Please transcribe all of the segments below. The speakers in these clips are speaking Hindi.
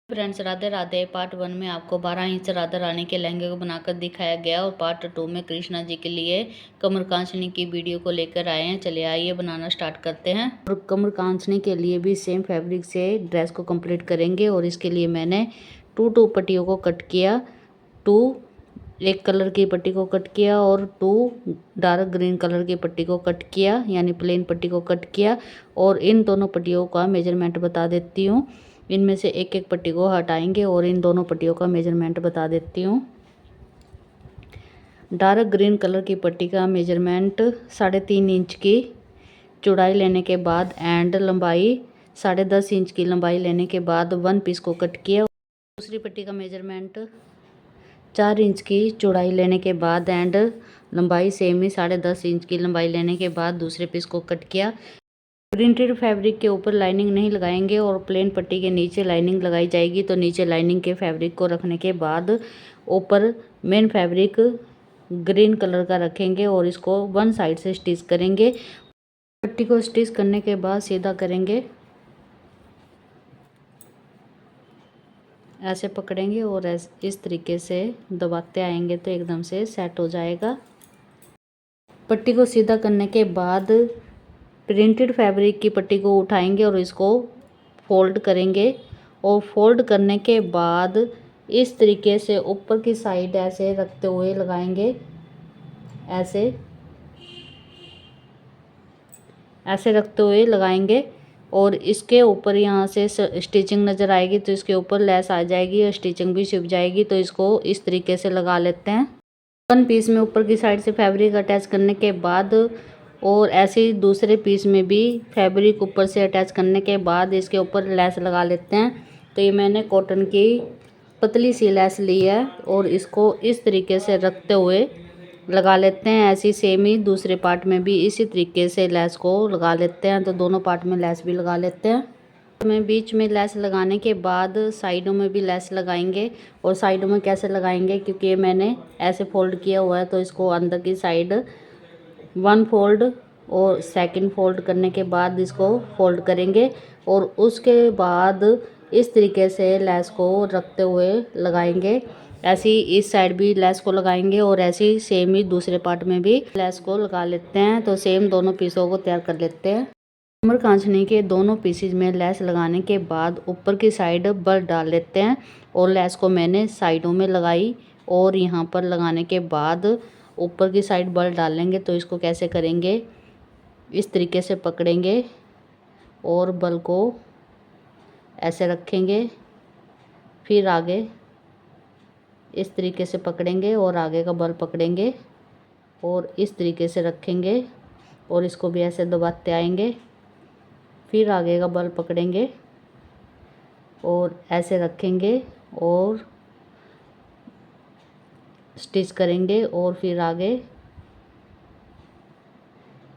फ्रेंड्स, राधे राधे। पार्ट 1 में आपको 12 इंच राधा रानी के लहंगे को बनाकर दिखाया गया और पार्ट 2 में कृष्णा जी के लिए कमर कांचनी की वीडियो को लेकर आए हैं। चलिए आइए बनाना स्टार्ट करते हैं। और कमर कांचनी के लिए भी सेम फैब्रिक से ड्रेस को कंप्लीट करेंगे और इसके लिए मैंने टू पट्टियों को कट किया। एक कलर की पट्टी को कट किया और 2 डार्क ग्रीन कलर की पट्टी को कट किया, यानी प्लेन पट्टी को कट किया। और इन दोनों पट्टियों का मेजरमेंट बता देती हूँ। इनमें से एक पट्टी को हटाएंगे और इन दोनों पट्टियों का मेजरमेंट बता देती हूँ। डार्क ग्रीन कलर की पट्टी का मेजरमेंट 3.5 इंच की चौड़ाई लेने के बाद एंड लंबाई 10.5 इंच की लंबाई लेने के बाद 1 पीस को कट किया। दूसरी पट्टी का मेजरमेंट 4 इंच की चौड़ाई लेने के बाद एंड लंबाई सेम ही 10.5 इंच की लंबाई लेने के बाद दूसरे पीस को कट किया। प्रिंटेड फैब्रिक के ऊपर लाइनिंग नहीं लगाएंगे और प्लेन पट्टी के नीचे लाइनिंग लगाई जाएगी। तो नीचे लाइनिंग के फैब्रिक को रखने के बाद ऊपर मेन फैब्रिक ग्रीन कलर का रखेंगे और इसको वन साइड से स्टिच करेंगे। पट्टी को स्टिच करने के बाद सीधा करेंगे, ऐसे पकड़ेंगे और इस तरीके से दबाते आएंगे तो एकदम से सेट हो जाएगा। पट्टी को सीधा करने के बाद प्रिंटेड फैब्रिक की पट्टी को उठाएंगे और इसको फोल्ड करेंगे और फोल्ड करने के बाद इस तरीके से ऊपर की साइड ऐसे रखते हुए लगाएंगे। ऐसे रखते हुए लगाएंगे और इसके ऊपर यहाँ से स्टिचिंग नज़र आएगी तो इसके ऊपर लेस आ जाएगी और स्टिचिंग भी छिप जाएगी। तो इसको इस तरीके से लगा लेते हैं। वन पीस में ऊपर की साइड से फैब्रिक अटैच करने के बाद और ऐसे ही दूसरे पीस में भी फैब्रिक ऊपर से अटैच करने के बाद इसके ऊपर लेस लगा लेते हैं। तो ये मैंने कॉटन की पतली सी लेस ली है और इसको इस तरीके से रखते हुए लगा लेते हैं। ऐसी सेम ही दूसरे पार्ट में भी इसी तरीके से लेस को लगा लेते हैं। तो दोनों पार्ट में लेस भी लगा लेते हैं। में बीच में लेस लगाने के बाद साइडों में भी लेस लगाएंगे। और साइडों में कैसे लगाएंगे, क्योंकि ये मैंने ऐसे फोल्ड किया हुआ है तो इसको अंदर की साइड 1 फोल्ड और सेकंड फोल्ड करने के बाद इसको फोल्ड करेंगे और उसके बाद इस तरीके से लेस को रखते हुए लगाएंगे। ऐसे ही इस साइड भी लेस को लगाएंगे और ऐसे ही सेम ही दूसरे पार्ट में भी लेस को लगा लेते हैं। तो सेम दोनों पीसों को तैयार कर लेते हैं। कमर कांचनी के दोनों पीसेज में लेस लगाने के बाद ऊपर की साइड बल डाल लेते हैं और लेस को मैंने साइडों में लगाई और यहाँ पर लगाने के बाद ऊपर की साइड बल डालेंगे। तो इसको कैसे करेंगे, इस तरीके से पकड़ेंगे और बल को ऐसे रखेंगे, फिर आगे इस तरीके से पकड़ेंगे और आगे का बल पकड़ेंगे और इस तरीके से रखेंगे और इसको भी ऐसे दबाते आएंगे, फिर आगे का बल पकड़ेंगे और ऐसे रखेंगे और स्टिच करेंगे और फिर आगे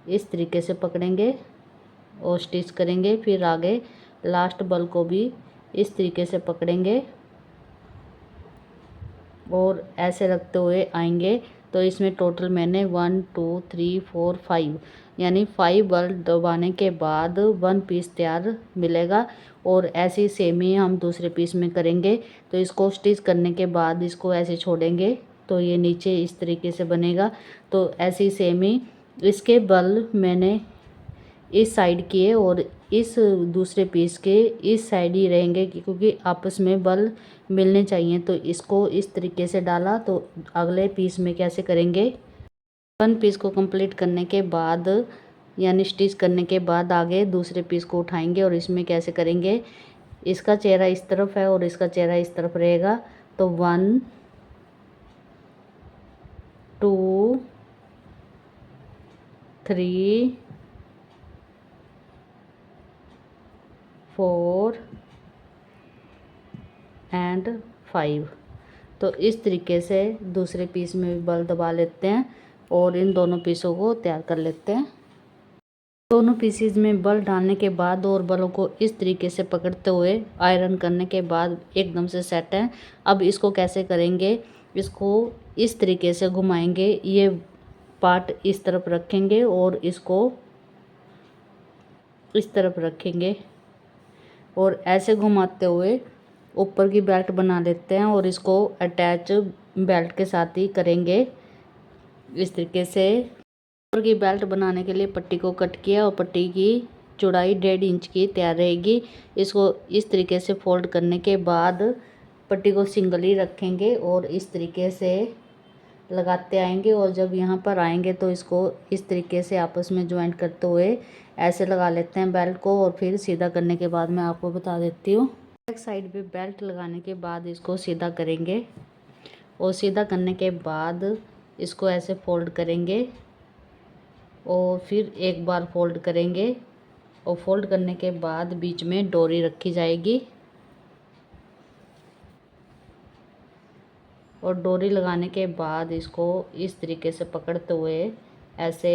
इस तरीके से पकड़ेंगे और स्टिच करेंगे, फिर आगे लास्ट बल को भी इस तरीके से पकड़ेंगे और ऐसे रखते हुए आएंगे। तो इसमें टोटल मैंने 1 2 3 4 5 यानी 5 बल दबाने के बाद 1 पीस तैयार मिलेगा। और ऐसे ही सेम ही हम दूसरे पीस में करेंगे। तो इसको स्टिच करने के बाद इसको ऐसे छोड़ेंगे तो ये नीचे इस तरीके से बनेगा। तो ऐसे ही सेम ही इसके बल मैंने इस साइड किए और इस दूसरे पीस के इस साइड ही रहेंगे क्योंकि आपस में बल मिलने चाहिए। तो इसको इस तरीके से डाला। तो अगले पीस में कैसे करेंगे, 1 पीस को कंप्लीट करने के बाद यानी स्टिच करने के बाद आगे दूसरे पीस को उठाएंगे और इसमें कैसे करेंगे, इसका चेहरा इस तरफ है और इसका चेहरा इस तरफ रहेगा। तो 1 2 3 4 एंड 5। तो इस तरीके से दूसरे पीस में भी बल दबा लेते हैं और इन दोनों पीसों को तैयार कर लेते हैं। दोनों पीसेज में बल डालने के बाद और बलों को इस तरीके से पकड़ते हुए आयरन करने के बाद एकदम से सेट है। अब इसको कैसे करेंगे, इसको इस तरीके से घुमाएंगे, ये पार्ट इस तरफ रखेंगे और इसको इस तरफ रखेंगे और ऐसे घुमाते हुए ऊपर की बेल्ट बना लेते हैं और इसको अटैच बेल्ट के साथ ही करेंगे इस तरीके से। ऊपर की बेल्ट बनाने के लिए पट्टी को कट किया और पट्टी की चौड़ाई 1.5 इंच की तैयार रहेगी। इसको इस तरीके से फोल्ड करने के बाद पट्टी को सिंगल ही रखेंगे और इस तरीके से लगाते आएंगे और जब यहाँ पर आएंगे तो इसको इस तरीके से आपस में ज्वाइंट करते हुए ऐसे लगा लेते हैं बेल्ट को। और फिर सीधा करने के बाद मैं आपको बता देती हूँ। बैक साइड पे बेल्ट लगाने के बाद इसको सीधा करेंगे और सीधा करने के बाद इसको ऐसे फोल्ड करेंगे और फिर एक बार फोल्ड करेंगे और फोल्ड करने के बाद बीच में डोरी रखी जाएगी और डोरी लगाने के बाद इसको इस तरीके से पकड़ते हुए ऐसे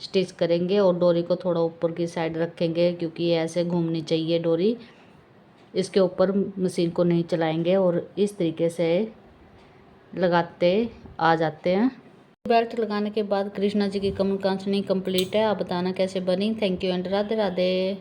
स्टिच करेंगे और डोरी को थोड़ा ऊपर की साइड रखेंगे क्योंकि ऐसे घूमनी चाहिए डोरी। इसके ऊपर मशीन को नहीं चलाएंगे और इस तरीके से लगाते आ जाते हैं। बेल्ट लगाने के बाद कृष्णा जी की कमर कांचनी कंप्लीट है। आप बताना कैसे बनी। Thank you and Radhe Radhe.